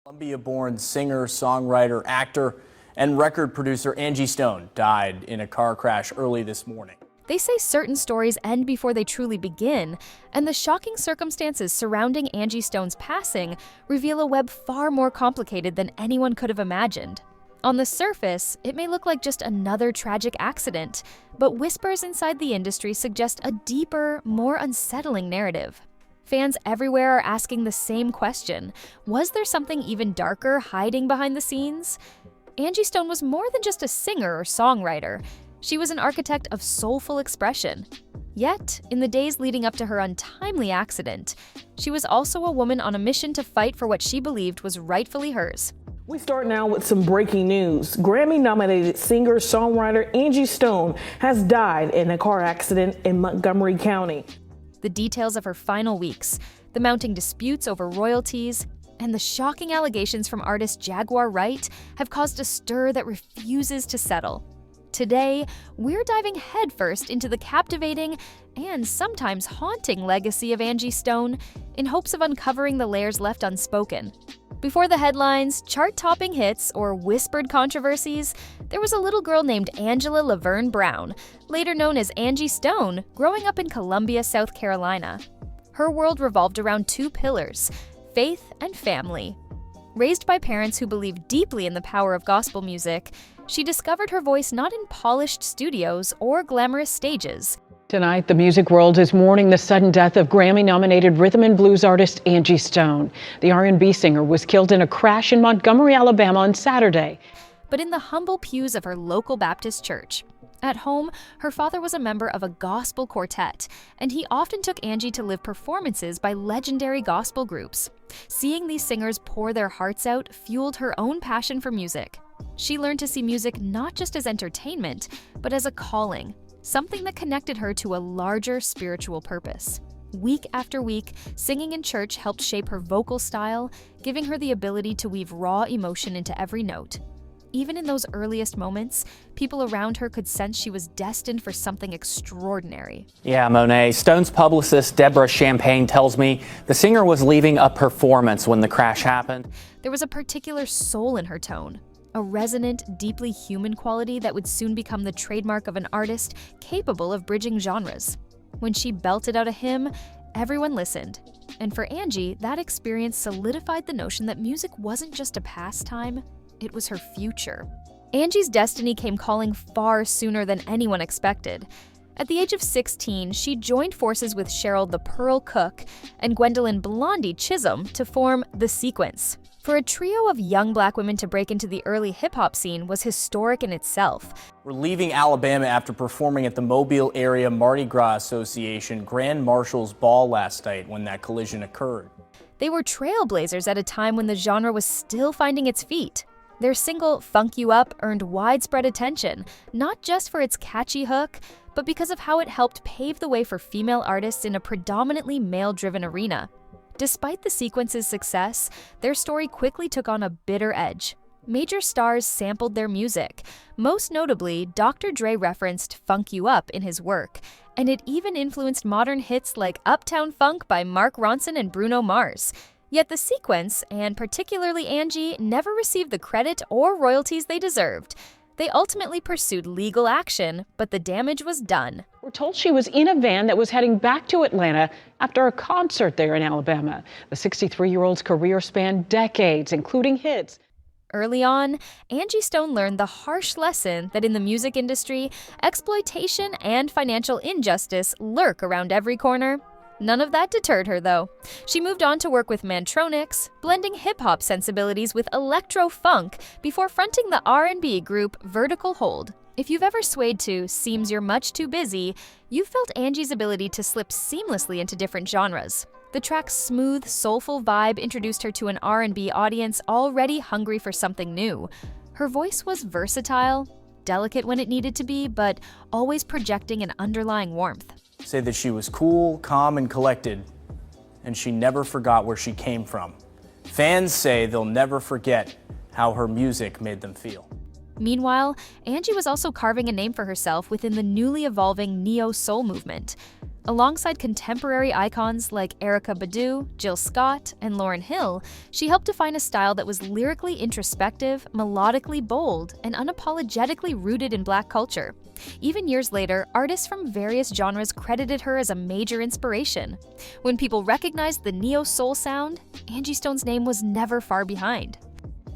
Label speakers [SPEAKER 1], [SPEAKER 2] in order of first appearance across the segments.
[SPEAKER 1] Columbia-born singer, songwriter, actor, and record producer Angie Stone died in a car crash early this morning.
[SPEAKER 2] They say certain stories end before they truly begin, and the shocking circumstances surrounding Angie Stone's passing reveal a web far more complicated than anyone could have imagined. On the surface, it may look like just another tragic accident, but whispers inside the industry suggest a deeper, more unsettling narrative. Fans everywhere are asking the same question: was there something even darker hiding behind the scenes? Angie Stone was more than just a singer or songwriter. She was an architect of soulful expression. Yet, in the days leading up to her untimely accident, she was also a woman on a mission to fight for what she believed was rightfully hers.
[SPEAKER 3] We start now with some breaking news. Grammy-nominated singer-songwriter Angie Stone has died in a car accident in Montgomery County.
[SPEAKER 2] The details of her final weeks, the mounting disputes over royalties, and the shocking allegations from artist Jaguar Wright have caused a stir that refuses to settle. Today, we're diving headfirst into the captivating and sometimes haunting legacy of Angie Stone in hopes of uncovering the layers left unspoken. Before the headlines, chart-topping hits, or whispered controversies, there was a little girl named Angela Laverne Brown, later known as Angie Stone, growing up in Columbia, South Carolina. Her world revolved around two pillars: faith and family. Raised by parents who believed deeply in the power of gospel music, she discovered her voice not in polished studios or glamorous stages.
[SPEAKER 4] Tonight, the music world is mourning the sudden death of Grammy-nominated rhythm and blues artist Angie Stone. The R&B singer was killed in a crash in Montgomery, Alabama on Saturday.
[SPEAKER 2] But in the humble pews of her local Baptist church. At home, her father was a member of a gospel quartet, and he often took Angie to live performances by legendary gospel groups. Seeing these singers pour their hearts out fueled her own passion for music. She learned to see music not just as entertainment, but as a calling, something that connected her to a larger spiritual purpose. Week after week, singing in church helped shape her vocal style, giving her the ability to weave raw emotion into every note. Even in those earliest moments, people around her could sense she was destined for something extraordinary.
[SPEAKER 1] Yeah, Monet. Stone's publicist, Deborah Champagne, tells me the singer was leaving a performance when the crash happened.
[SPEAKER 2] There was a particular soul in her tone, a resonant, deeply human quality that would soon become the trademark of an artist capable of bridging genres. When she belted out a hymn, everyone listened. And for Angie, that experience solidified the notion that music wasn't just a pastime, it was her future. Angie's destiny came calling far sooner than anyone expected. At the age of 16, she joined forces with Cheryl the Pearl Cook and Gwendolyn Blondie Chisholm to form The Sequence. For a trio of young black women to break into the early hip-hop scene was historic in itself.
[SPEAKER 1] We're leaving Alabama after performing at the Mobile Area Mardi Gras Association Grand Marshals Ball last night when that collision occurred.
[SPEAKER 2] They were trailblazers at a time when the genre was still finding its feet. Their single, Funk You Up, earned widespread attention, not just for its catchy hook, but because of how it helped pave the way for female artists in a predominantly male-driven arena. Despite the Sequence's success, their story quickly took on a bitter edge. Major stars sampled their music. Most notably, Dr. Dre referenced Funk You Up in his work, and it even influenced modern hits like Uptown Funk by Mark Ronson and Bruno Mars. Yet the Sequence, and particularly Angie, never received the credit or royalties they deserved. They ultimately pursued legal action, but the damage was done.
[SPEAKER 4] We're told she was in a van that was heading back to Atlanta after a concert there in Alabama. The 63-year-old's career spanned decades, including hits.
[SPEAKER 2] Early on, Angie Stone learned the harsh lesson that in the music industry, exploitation and financial injustice lurk around every corner. None of that deterred her, though. She moved on to work with Mantronix, blending hip-hop sensibilities with electro-funk before fronting the R&B group Vertical Hold. If you've ever swayed to Seems You're Much Too Busy, you've felt Angie's ability to slip seamlessly into different genres. The track's smooth, soulful vibe introduced her to an R&B audience already hungry for something new. Her voice was versatile, delicate when it needed to be, but always projecting an underlying warmth.
[SPEAKER 1] Say that she was cool, calm, and collected, and she never forgot where she came from. Fans say they'll never forget how her music made them feel.
[SPEAKER 2] Meanwhile, Angie was also carving a name for herself within the newly evolving neo-soul movement. Alongside contemporary icons like Erykah Badu, Jill Scott, and Lauryn Hill, she helped define a style that was lyrically introspective, melodically bold, and unapologetically rooted in Black culture. Even years later, artists from various genres credited her as a major inspiration. When people recognized the neo-soul sound, Angie Stone's name was never far behind.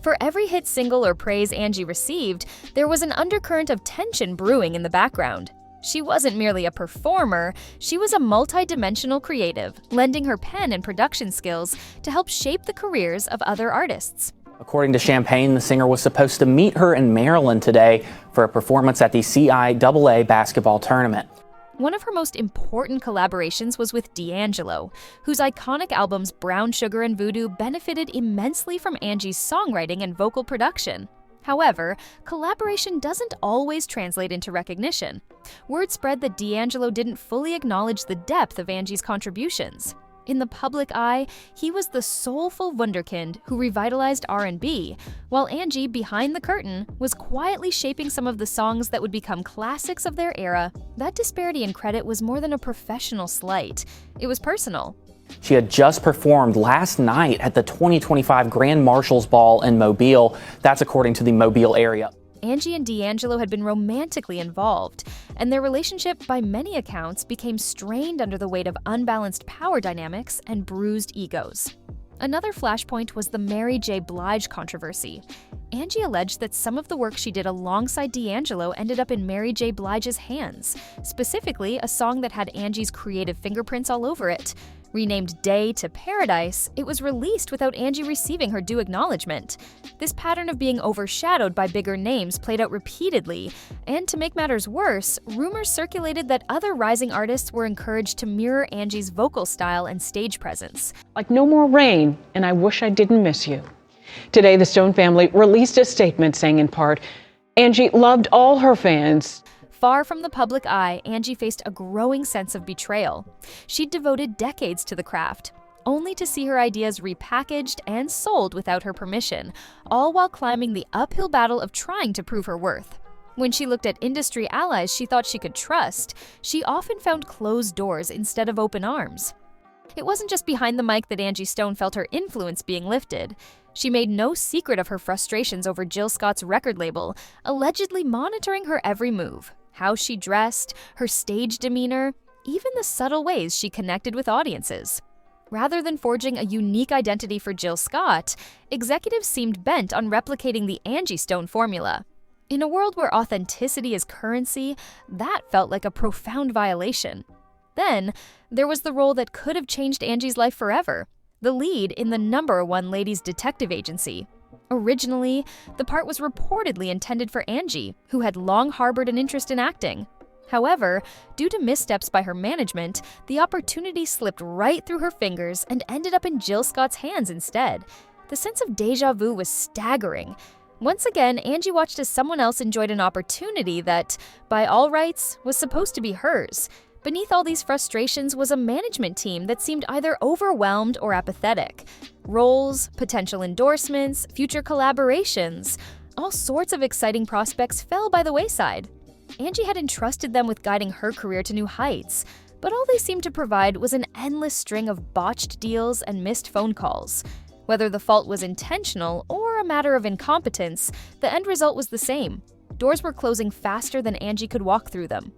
[SPEAKER 2] For every hit single or praise Angie received, there was an undercurrent of tension brewing in the background. She wasn't merely a performer, she was a multi-dimensional creative, lending her pen and production skills to help shape the careers of other artists.
[SPEAKER 5] According to Champaign, the singer was supposed to meet her in Maryland today for a performance at the CIAA basketball tournament.
[SPEAKER 2] One of her most important collaborations was with D'Angelo, whose iconic albums Brown Sugar and Voodoo benefited immensely from Angie's songwriting and vocal production. However, collaboration doesn't always translate into recognition. Word spread that D'Angelo didn't fully acknowledge the depth of Angie's contributions. In the public eye, he was the soulful wunderkind who revitalized R&B, while Angie, behind the curtain, was quietly shaping some of the songs that would become classics of their era. That disparity in credit was more than a professional slight. It was personal.
[SPEAKER 5] She had just performed last night at the 2025 Grand Marshals Ball in Mobile. That's according to the Mobile area.
[SPEAKER 2] Angie and D'Angelo had been romantically involved, and their relationship, by many accounts, became strained under the weight of unbalanced power dynamics and bruised egos. Another flashpoint was the Mary J. Blige controversy. Angie alleged that some of the work she did alongside D'Angelo ended up in Mary J. Blige's hands, specifically a song that had Angie's creative fingerprints all over it. Renamed Day to Paradise, it was released without Angie receiving her due acknowledgement. This pattern of being overshadowed by bigger names played out repeatedly, and to make matters worse, rumors circulated that other rising artists were encouraged to mirror Angie's vocal style and stage presence.
[SPEAKER 4] Like No More Rain and I Wish I Didn't Miss You. Today, the Stone family released a statement saying in part, Angie loved all her fans.
[SPEAKER 2] Far from the public eye, Angie faced a growing sense of betrayal. She'd devoted decades to the craft, only to see her ideas repackaged and sold without her permission, all while climbing the uphill battle of trying to prove her worth. When she looked at industry allies she thought she could trust, she often found closed doors instead of open arms. It wasn't just behind the mic that Angie Stone felt her influence being lifted. She made no secret of her frustrations over Jill Scott's record label, allegedly monitoring her every move. How she dressed, her stage demeanor, even the subtle ways she connected with audiences. Rather than forging a unique identity for Jill Scott, executives seemed bent on replicating the Angie Stone formula. In a world where authenticity is currency, that felt like a profound violation. Then, there was the role that could have changed Angie's life forever, the lead in the #1 ladies' detective agency. Originally, the part was reportedly intended for Angie, who had long harbored an interest in acting. However, due to missteps by her management, the opportunity slipped right through her fingers and ended up in Jill Scott's hands instead. The sense of déjà vu was staggering. Once again, Angie watched as someone else enjoyed an opportunity that, by all rights, was supposed to be hers. Beneath all these frustrations was a management team that seemed either overwhelmed or apathetic. Roles, potential endorsements, future collaborations, all sorts of exciting prospects fell by the wayside. Angie had entrusted them with guiding her career to new heights, but all they seemed to provide was an endless string of botched deals and missed phone calls. Whether the fault was intentional or a matter of incompetence, the end result was the same. Doors were closing faster than Angie could walk through them.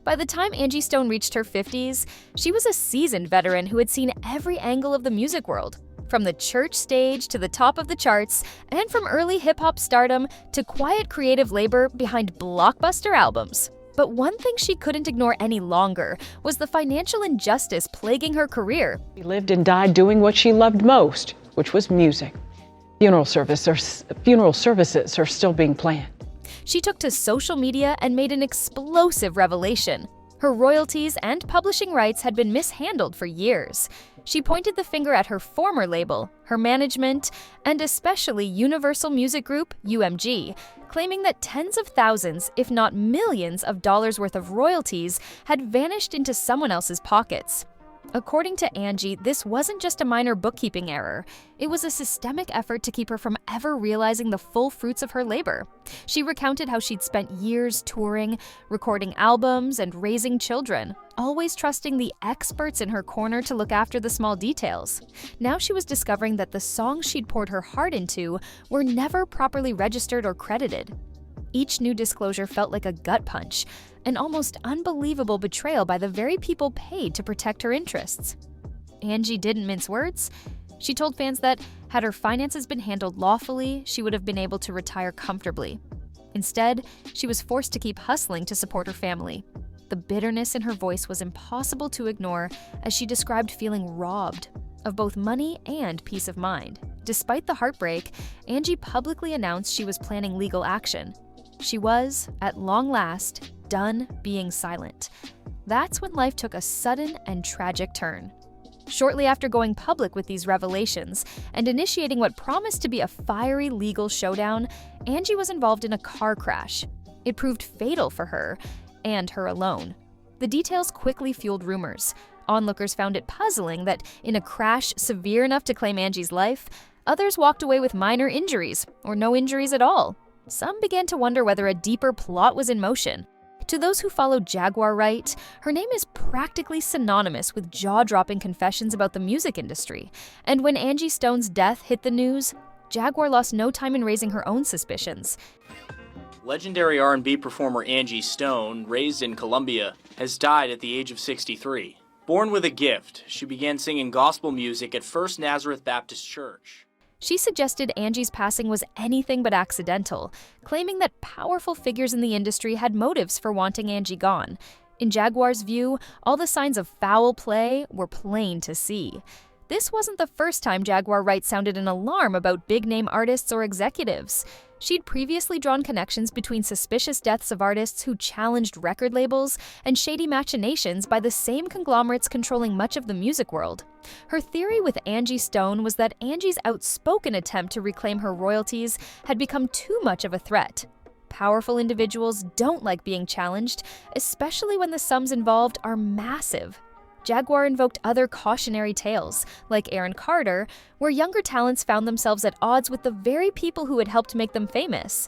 [SPEAKER 2] By the time Angie Stone reached her 50s, she was a seasoned veteran who had seen every angle of the music world, from the church stage to the top of the charts, and from early hip-hop stardom to quiet creative labor behind blockbuster albums. But one thing she couldn't ignore any longer was the financial injustice plaguing her career.
[SPEAKER 4] She lived and died doing what she loved most, which was music. Funeral services are still being planned.
[SPEAKER 2] She took to social media and made an explosive revelation. Her royalties and publishing rights had been mishandled for years. She pointed the finger at her former label, her management, and especially Universal Music Group, UMG, claiming that tens of thousands, if not millions of dollars worth of royalties had vanished into someone else's pockets. According to Angie, this wasn't just a minor bookkeeping error. It was a systemic effort to keep her from ever realizing the full fruits of her labor. She recounted how she'd spent years touring, recording albums, and raising children, always trusting the experts in her corner to look after the small details. Now she was discovering that the songs she'd poured her heart into were never properly registered or credited. Each new disclosure felt like a gut punch, an almost unbelievable betrayal by the very people paid to protect her interests. Angie didn't mince words. She told fans that, had her finances been handled lawfully, she would have been able to retire comfortably. Instead, she was forced to keep hustling to support her family. The bitterness in her voice was impossible to ignore as she described feeling robbed of both money and peace of mind. Despite the heartbreak, Angie publicly announced she was planning legal action. She was, at long last, done being silent. That's when life took a sudden and tragic turn. Shortly after going public with these revelations and initiating what promised to be a fiery legal showdown, Angie was involved in a car crash. It proved fatal for her, and her alone. The details quickly fueled rumors. Onlookers found it puzzling that in a crash severe enough to claim Angie's life, others walked away with minor injuries, or no injuries at all. Some began to wonder whether a deeper plot was in motion. To those who followed Jaguar Wright, her name is practically synonymous with jaw-dropping confessions about the music industry. And when Angie Stone's death hit the news, Jaguar lost no time in raising her own suspicions.
[SPEAKER 1] Legendary R&B performer Angie Stone, raised in Colombia, has died at the age of 63. Born with a gift, she began singing gospel music at First Nazareth Baptist Church.
[SPEAKER 2] She suggested Angie's passing was anything but accidental, claiming that powerful figures in the industry had motives for wanting Angie gone. In Jaguar's view, all the signs of foul play were plain to see. This wasn't the first time Jaguar Wright sounded an alarm about big-name artists or executives. She'd previously drawn connections between suspicious deaths of artists who challenged record labels and shady machinations by the same conglomerates controlling much of the music world. Her theory with Angie Stone was that Angie's outspoken attempt to reclaim her royalties had become too much of a threat. Powerful individuals don't like being challenged, especially when the sums involved are massive. Jaguar invoked other cautionary tales, like Aaron Carter, where younger talents found themselves at odds with the very people who had helped make them famous.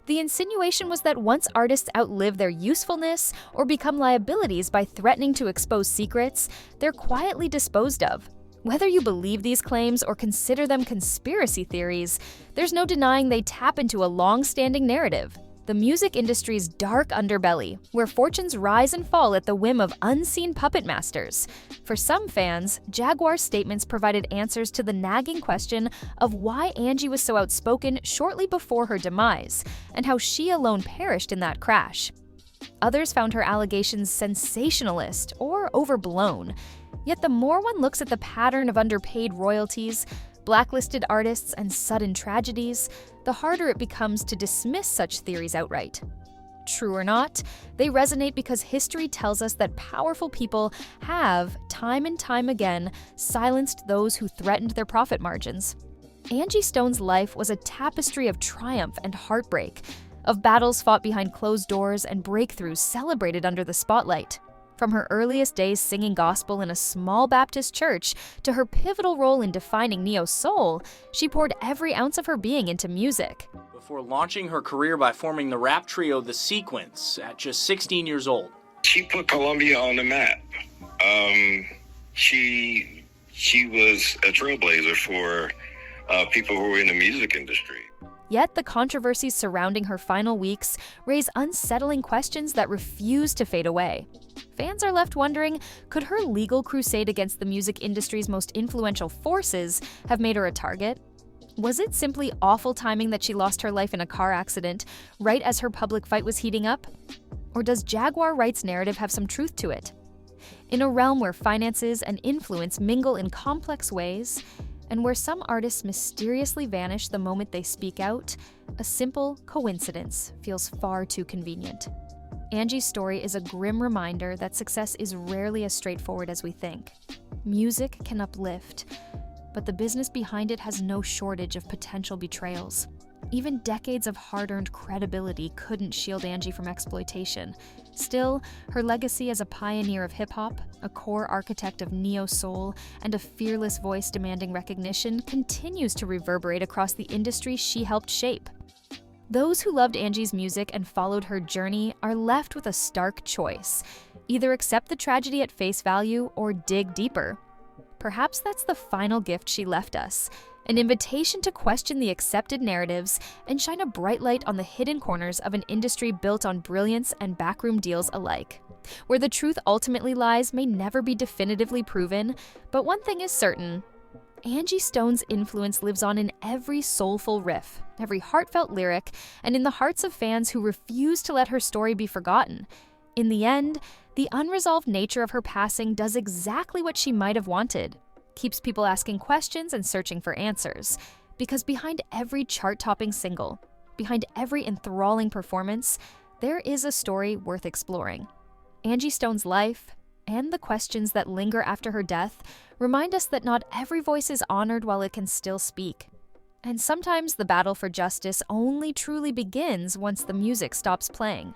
[SPEAKER 2] The insinuation was that once artists outlive their usefulness or become liabilities by threatening to expose secrets, they're quietly disposed of. Whether you believe these claims or consider them conspiracy theories, there's no denying they tap into a long-standing narrative. The music industry's dark underbelly, where fortunes rise and fall at the whim of unseen puppet masters. For some fans, Jaguar's statements provided answers to the nagging question of why Angie was so outspoken shortly before her demise, and how she alone perished in that crash. Others found her allegations sensationalist or overblown. Yet the more one looks at the pattern of underpaid royalties, blacklisted artists, and sudden tragedies, the harder it becomes to dismiss such theories outright. True or not, they resonate because history tells us that powerful people have, time and time again, silenced those who threatened their profit margins. Angie Stone's life was a tapestry of triumph and heartbreak, of battles fought behind closed doors and breakthroughs celebrated under the spotlight. From her earliest days singing gospel in a small Baptist church to her pivotal role in defining neo-soul, she poured every ounce of her being into music.
[SPEAKER 1] Before launching her career by forming the rap trio The Sequence at just 16 years old.
[SPEAKER 6] She put Colombia on the map. She was a trailblazer for people who were in the music industry.
[SPEAKER 2] Yet the controversies surrounding her final weeks raise unsettling questions that refuse to fade away. Fans are left wondering, could her legal crusade against the music industry's most influential forces have made her a target? Was it simply awful timing that she lost her life in a car accident right as her public fight was heating up? Or does Jaguar Wright's narrative have some truth to it? In a realm where finances and influence mingle in complex ways, and where some artists mysteriously vanish the moment they speak out, a simple coincidence feels far too convenient. Angie's story is a grim reminder that success is rarely as straightforward as we think. Music can uplift, but the business behind it has no shortage of potential betrayals. Even decades of hard-earned credibility couldn't shield Angie from exploitation. Still, her legacy as a pioneer of hip-hop, a core architect of neo-soul, and a fearless voice demanding recognition continues to reverberate across the industry she helped shape. Those who loved Angie's music and followed her journey are left with a stark choice. Either accept the tragedy at face value or dig deeper. Perhaps that's the final gift she left us, an invitation to question the accepted narratives and shine a bright light on the hidden corners of an industry built on brilliance and backroom deals alike. Where the truth ultimately lies may never be definitively proven, but one thing is certain: Angie Stone's influence lives on in every soulful riff, every heartfelt lyric, and in the hearts of fans who refuse to let her story be forgotten. In the end, the unresolved nature of her passing does exactly what she might have wanted: keeps people asking questions and searching for answers. Because behind every chart-topping single, behind every enthralling performance, there is a story worth exploring. Angie Stone's life, and the questions that linger after her death, remind us that not every voice is honored while it can still speak. And sometimes the battle for justice only truly begins once the music stops playing.